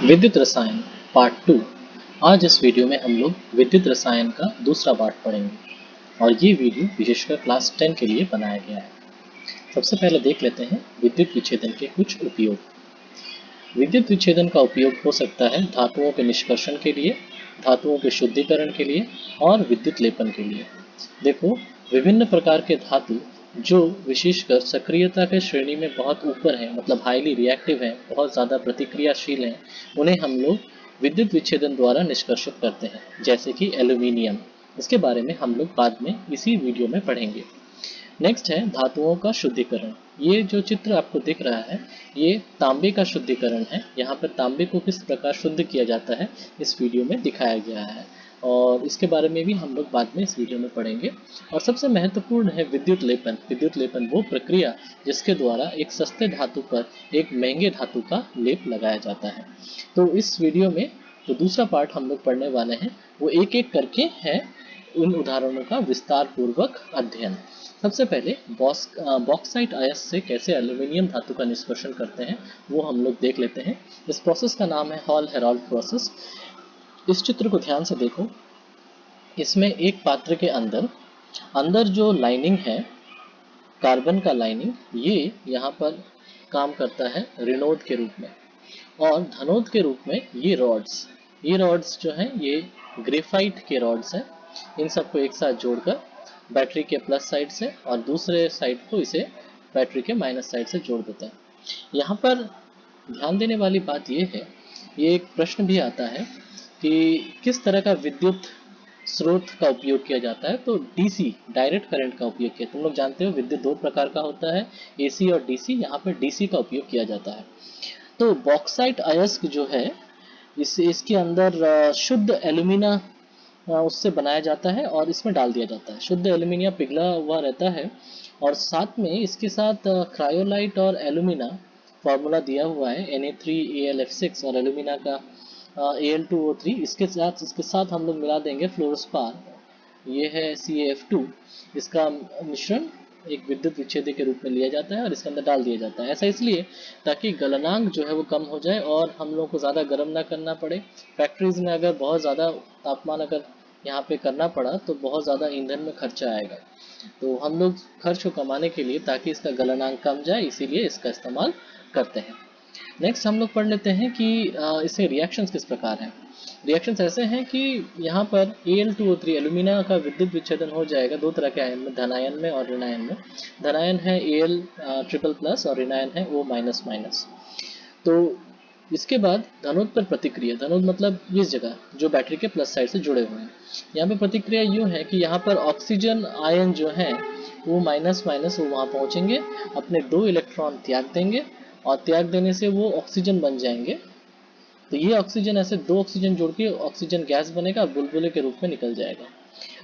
विद्युत रसायन पार्ट 2। आज इस वीडियो में हम लोग विद्युत रसायन का दूसरा पार्ट पढ़ेंगे और ये वीडियो विशेषकर क्लास 10 के लिए बनाया गया है। सबसे पहले देख लेते हैं विद्युत विच्छेदन के कुछ उपयोग। विद्युत विच्छेदन का उपयोग हो सकता है धातुओं के निष्कर्षण के लिए, धातुओं के शुद्धिकरण के लिए और विद्युत लेपन के लिए। देखो, विभिन्न प्रकार के धातु जो विशेषकर सक्रियता के श्रेणी में बहुत ऊपर हैं, मतलब हाईली रिएक्टिव हैं, बहुत ज़्यादा प्रतिक्रियाशील हैं, उन्हें हम लोग विद्युत विच्छेदन द्वारा निष्कर्षित करते हैं, जैसे कि एल्यूमिनियम। इसके बारे में हम लोग बाद में इसी वीडियो में पढ़ेंगे। नेक्स्ट है धातुओं का शुद्धिकरण। ये जो चित्र आपको दिख रहा है ये तांबे का शुद्धिकरण है। यहाँ पर तांबे को किस प्रकार शुद्ध किया जाता है इस वीडियो में दिखाया गया है और इसके बारे में भी हम लोग बाद में इस वीडियो में पढ़ेंगे। और सबसे महत्वपूर्ण है विद्युत लेपन। विद्युत लेपन वो प्रक्रिया जिसके द्वारा एक सस्ते धातु पर एक महंगे धातु का लेप लगाया जाता है। तो इस वीडियो में जो दूसरा पार्ट हम लोग पढ़ने वाले हैं वो एक एक करके है उन उदाहरणों का विस्तार पूर्वक अध्ययन। सबसे पहले बॉक्साइट अयस्क से कैसे एल्यूमिनियम धातु का निष्कर्षण करते हैं वो हम लोग देख लेते हैं। इस प्रोसेस का नाम है हॉल हेराल्ड प्रोसेस। इस चित्र को ध्यान से देखो। इसमें एक पात्र के अंदर जो लाइनिंग है, कार्बन का लाइनिंग, ये यहाँ पर काम करता है ऋणोद के रूप में और धनोद के रूप में ये रॉड्स जो हैं ये ग्रेफाइट के रॉड्स हैं। इन सबको एक साथ जोड़कर बैटरी के प्लस साइड से और दूसरे साइड को इसे बैटरी के माइनस साइड से जोड़ देते हैं। यहाँ पर ध्यान देने वाली बात ये है, ये एक प्रश्न भी आता है कि किस तरह का विद्युत स्रोत का उपयोग किया जाता है। तो डीसी, डायरेक्ट करंट का उपयोग किया। तुम लोग जानते हो विद्युत दो प्रकार का होता है, एसी और डीसी। यहाँ पर डीसी का उपयोग किया जाता है। तो बॉक्साइट अयस्क जो है इसके अंदर शुद्ध एल्यूमिना उससे बनाया जाता है और इसमें डाल दिया जाता है। शुद्ध एल्यूमिनिया पिघला हुआ रहता है और साथ में इसके साथ क्रायोलाइट और एल्यूमिना फार्मूला दिया हुआ है Na3Al(F6) और एल्यूमिना का Al2O3। इसके साथ हम लोग मिला देंगे फ्लोरोस्पार, ये है CaF2। इसका मिश्रण एक विद्युत विच्छेदी के रूप में लिया जाता है और इसके अंदर डाल दिया जाता है। ऐसा इसलिए ताकि गलनांक जो है वो कम हो जाए और हम लोग को ज़्यादा गर्म ना करना पड़े। फैक्ट्रीज में अगर बहुत ज़्यादा तापमान अगर यहाँ पे करना पड़ा तो बहुत ज़्यादा ईंधन में खर्चा आएगा। तो हम लोग खर्च को कमाने के लिए, ताकि इसका गलनांक कम जाए, इसीलिए इसका इस्तेमाल करते हैं। नेक्स्ट हम लोग पढ़ लेते हैं कि इससे रिएक्शंस किस प्रकार हैं। रिएक्शंस ऐसे हैं कि यहाँ पर Al2O3 एल्यूमिना का विद्युत विच्छेदन हो जाएगा दो तरह के आयन में, धनायन में और ऋणायन में। धनायन है Al++ और ऋणायन है O-। तो इसके बाद धनोद पर प्रतिक्रिया। धनोद मतलब इस जगह जो बैटरी के प्लस साइड से जुड़े हुए हैं। यहाँ पे प्रतिक्रिया यूँ है कि यहाँ पर ऑक्सीजन आयन जो है वो माइनस वो वहाँ पहुँचेंगे, अपने 2 इलेक्ट्रॉन त्याग देंगे और त्याग देने से वो ऑक्सीजन बन जाएंगे। तो ये ऑक्सीजन ऐसे 2 ऑक्सीजन जोड़ के ऑक्सीजन गैस बनेगा, बुलबुले के रूप में निकल जाएगा।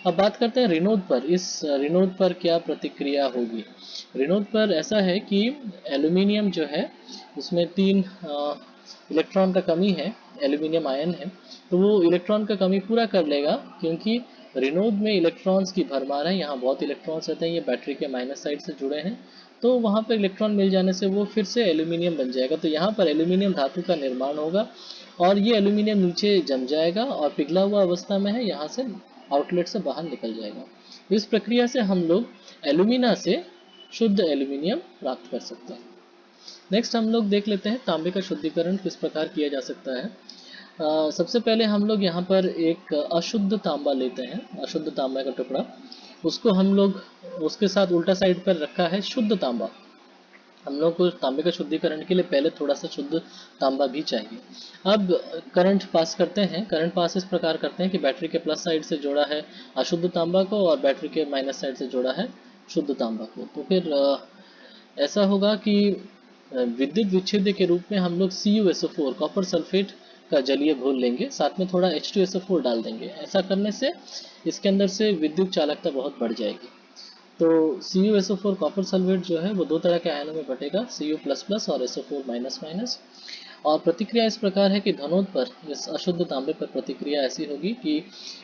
अब बात करते हैं ऋणोद पर। इस ऋणोद पर क्या प्रतिक्रिया होगी। ऋणोद पर ऐसा है कि एल्यूमिनियम जो है उसमें 3 इलेक्ट्रॉन का कमी है, एल्यूमिनियम आयन है, तो वो इलेक्ट्रॉन का कमी पूरा कर लेगा क्योंकि ऋणोद में इलेक्ट्रॉन्स की भरमार है। यहाँ बहुत इलेक्ट्रॉन्स रहते हैं, ये बैटरी के माइनस साइड से जुड़े हैं, तो वहाँ पर इलेक्ट्रॉन मिल जाने से वो फिर से एल्यूमिनियम बन जाएगा। तो यहाँ पर एल्यूमिनियम धातु का निर्माण होगा और ये एल्यूमिनियम नीचे जम जाएगा और पिघला हुआ अवस्था में है, यहाँ से आउटलेट से बाहर निकल जाएगा। इस प्रक्रिया से हम लोग एल्यूमिना से शुद्ध एल्यूमिनियम प्राप्त कर सकते हैं। नेक्स्ट हम लोग देख लेते हैं तांबे का शुद्धिकरण किस प्रकार किया जा सकता है। सबसे पहले हम लोग यहाँ पर एक अशुद्ध तांबा लेते हैं, अशुद्ध तांबा का टुकड़ा, उसको हम लोग उसके साथ उल्टा साइड पर रखा है शुद्ध तांबा। हम लोग को तांबे का शुद्धिकरण के लिए पहले थोड़ा सा शुद्ध तांबा भी चाहिए। अब करंट पास करते हैं। करंट पास इस प्रकार करते हैं कि बैटरी के प्लस साइड से जोड़ा है अशुद्ध तांबा को और बैटरी के माइनस साइड से जोड़ा है शुद्ध तांबा को। तो फिर ऐसा होगा कि विद्युत विच्छेद के रूप में हम लोग CuSO4 कॉपर सल्फेट का जलीय घोल लेंगे, साथ में थोड़ा H2SO4 डाल देंगे। ऐसा करने से इसके अंदर से विद्युत चालकता बहुत बढ़ जाएगी। तो CuSO4 कॉपर सल्फेट जो है वो 2 तरह के आयनों में बटेगा, Cu++ और SO4-। और प्रतिक्रिया इस प्रकार है कि धनोद पर, इस अशुद्ध तांबे पर प्रतिक्रिया ऐसी होगी कि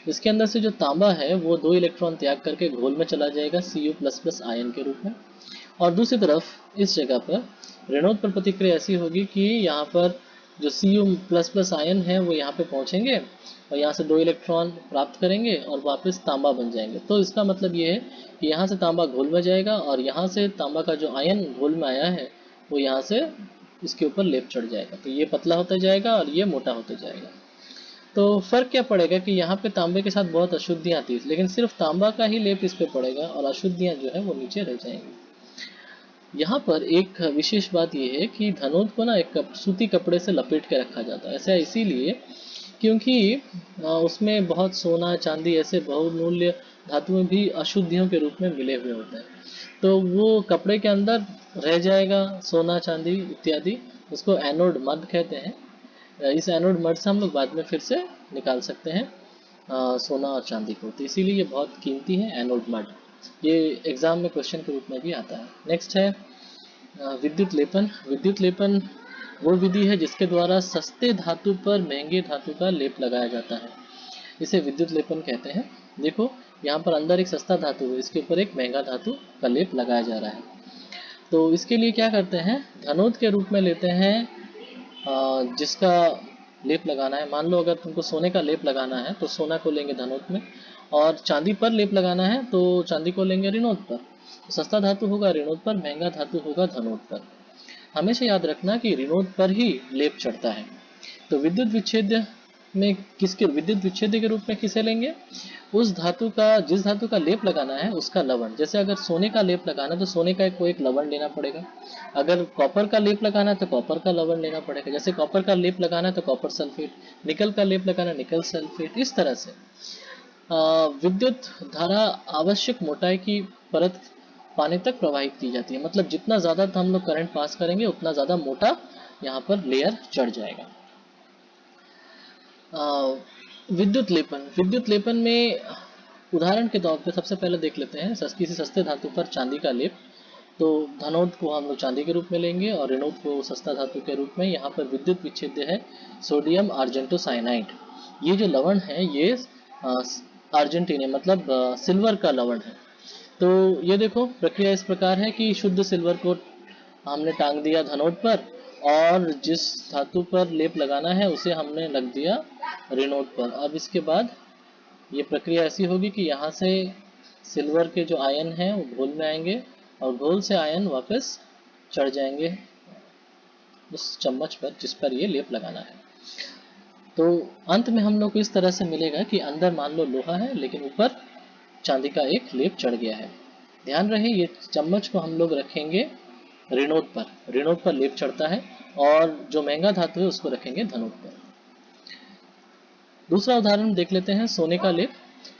इसके अंदर से जो तांबा है वो 2 इलेक्ट्रॉन त्याग करके घोल में चला जाएगा Cu++ आयन के रूप में। और दूसरी तरफ इस जगह पर ऋणोद पर प्रतिक्रिया ऐसी होगी कि यहाँ पर जो Cu++ आयन है वो यहाँ पे पहुँचेंगे और यहाँ से 2 इलेक्ट्रॉन प्राप्त करेंगे और वापस तांबा बन जाएंगे। तो इसका मतलब ये है कि यहाँ से तांबा घोल में जाएगा और यहाँ से तांबा का जो आयन घोल में आया है वो यहाँ से इसके ऊपर लेप चढ़ जाएगा। तो ये पतला होता जाएगा और ये मोटा होता जाएगा। तो फर्क क्या पड़ेगा कि यहाँ पे तांबे के साथ बहुत अशुद्धियाँ थी, लेकिन सिर्फ तांबा का ही लेप इस पे पड़ेगा और अशुद्धियाँ जो है वो नीचे रह जाएंगी। यहाँ पर एक विशेष बात यह है कि धनोद को ना एक सूती कपड़े से लपेट के रखा जाता है। ऐसा इसीलिए क्योंकि उसमें बहुत सोना चांदी ऐसे बहुमूल्य धातुएं भी अशुद्धियों के रूप में मिले हुए होते हैं। तो वो कपड़े के अंदर रह जाएगा सोना चांदी इत्यादि, उसको एनोड मड कहते हैं। इस एनोड मड से हम लोग बाद में फिर से निकाल सकते हैं सोना और चांदी को। तो इसीलिए ये बहुत कीमती है एनोड मड। ये एग्जाम में क्वेश्चन के रूप में भी आता है। नेक्स्ट है विद्युत लेपन। विद्युत लेपन वो विधि है जिसके द्वारा सस्ते धातु पर महंगे धातु का लेप लगाया जाता है। इसे विद्युत लेपन कहते हैं। देखो यहाँ पर अंदर एक सस्ता धातु है, इसके ऊपर एक महंगा धातु का लेप लगाया जा रहा है। तो इसके लिए क्या करते हैं, धनोद के रूप में लेते हैं जिसका लेप लगाना है। मान लो अगर तुमको सोने का लेप लगाना है तो सोना को लेंगे धनोद में, और चांदी पर लेप लगाना है तो चांदी को लेंगे ऋणोद पर। तो सस्ता धातु होगा ऋणोद पर, महंगा धातु होगा धनोद पर। हमेशा याद रखना कि ऋणोद पर ही लेप चढ़ता है। तो विद्युत विच्छेद में विद्युत विच्छेद के रूप में किसे लेंगे, उस धातु का जिस धातु का लेप लगाना है उसका लवण। जैसे अगर सोने का लेप लगाना है तो सोने का कोई एक लवण लेना पड़ेगा। अगर कॉपर का लेप लगाना है तो कॉपर का लवण लेना पड़ेगा। जैसे कॉपर का लेप लगाना है तो कॉपर सल्फेट, निकल का लेप लगाना है निकल सल्फेट। इस तरह से विद्युत धारा आवश्यक मोटाई की परत पानी तक प्रवाहित की जाती है। मतलब जितना ज़्यादा हम लोग करंट पास करेंगे उतना ज़्यादा मोटा यहाँ पर लेयर चढ़ जाएगा। विद्युत लेपन में उदाहरण के तौर पे सबसे पहले देख लेते हैं किसी सस्ते धातु पर चांदी का लेप। तो धनोद को हम लोग चांदी के रूप में लेंगे और ऋणोद को सस्ता धातु के रूप में। यहाँ पर विद्युत विच्छेद है सोडियम आर्जेंटोसाइनाइड। ये जो लवण है ये अर्जेंटीनियम मतलब सिल्वर का लवण है। तो ये देखो प्रक्रिया इस प्रकार है कि शुद्ध सिल्वर को हमने टांग दिया धनोद पर, और जिस धातु पर लेप लगाना है उसे हमने रख दिया ऋणोद पर। अब इसके बाद ये प्रक्रिया ऐसी होगी कि यहाँ से सिल्वर के जो आयन हैं वो घोल में आएंगे और घोल से आयन वापस चढ़ जाएंगे उस चम्मच पर जिस पर ये लेप लगाना है। तो अंत में हम लोग को इस तरह से मिलेगा कि अंदर मान लो लोहा है लेकिन ऊपर चांदी का एक लेप चढ़ गया है। ध्यान रहे ये चम्मच को हम लोग रखेंगे ऋणोद पर लेप चढ़ता है, और जो महंगा धातु है उसको रखेंगे धनोद पर। दूसरा उदाहरण देख लेते हैं सोने का लेप।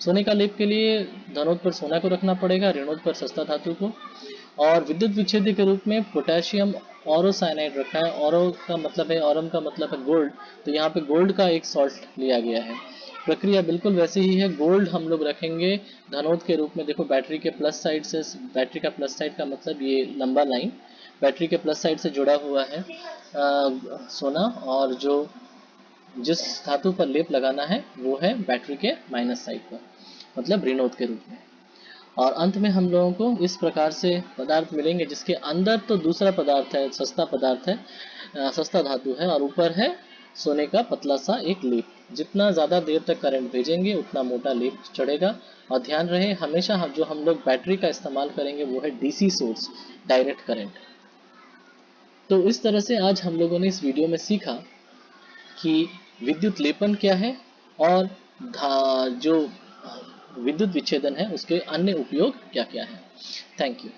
सोने का लेप के लिए धनोद पर सोना को रखना पड़ेगा, ऋणोद पर सस्ता धातु को। और विद्युत विच्छेद के रूप में पोटेशियम ऑरोसाइनाइड रखा है। ऑरो का मतलब है, ऑरम का मतलब है गोल्ड, तो यहाँ पे गोल्ड का एक सॉल्ट लिया गया है। प्रक्रिया बिल्कुल वैसे ही है। गोल्ड हम लोग रखेंगे धनोद के रूप में। देखो बैटरी के प्लस साइड से, बैटरी का प्लस साइड का मतलब ये लंबा लाइन बैटरी के प्लस साइड से जुड़ा हुआ है सोना, और जो जिस धातु पर लेप लगाना है वो है बैटरी के माइनस साइड पर, मतलब ऋणोद के रूप में। और अंत में हम लोगों को इस प्रकार से पदार्थ मिलेंगे जिसके अंदर तो दूसरा पदार्थ है, सस्ता पदार्थ है, सस्ता धातु है, और ऊपर है सोने का पतला सा एक लेप। जितना ज़्यादा देर तक करंट भेजेंगे उतना मोटा लेप चढ़ेगा। और ध्यान रहे हमेशा जो हम लोग बैटरी का इस्तेमाल करेंगे वो है डीसी सोर्स, डायरेक्ट करंट। तो इस तरह से आज हम लोगों ने इस वीडियो में सीखा कि विद्युत लेपन क्या है और जो विद्युत विच्छेदन है उसके अन्य उपयोग क्या क्या है। Thank you.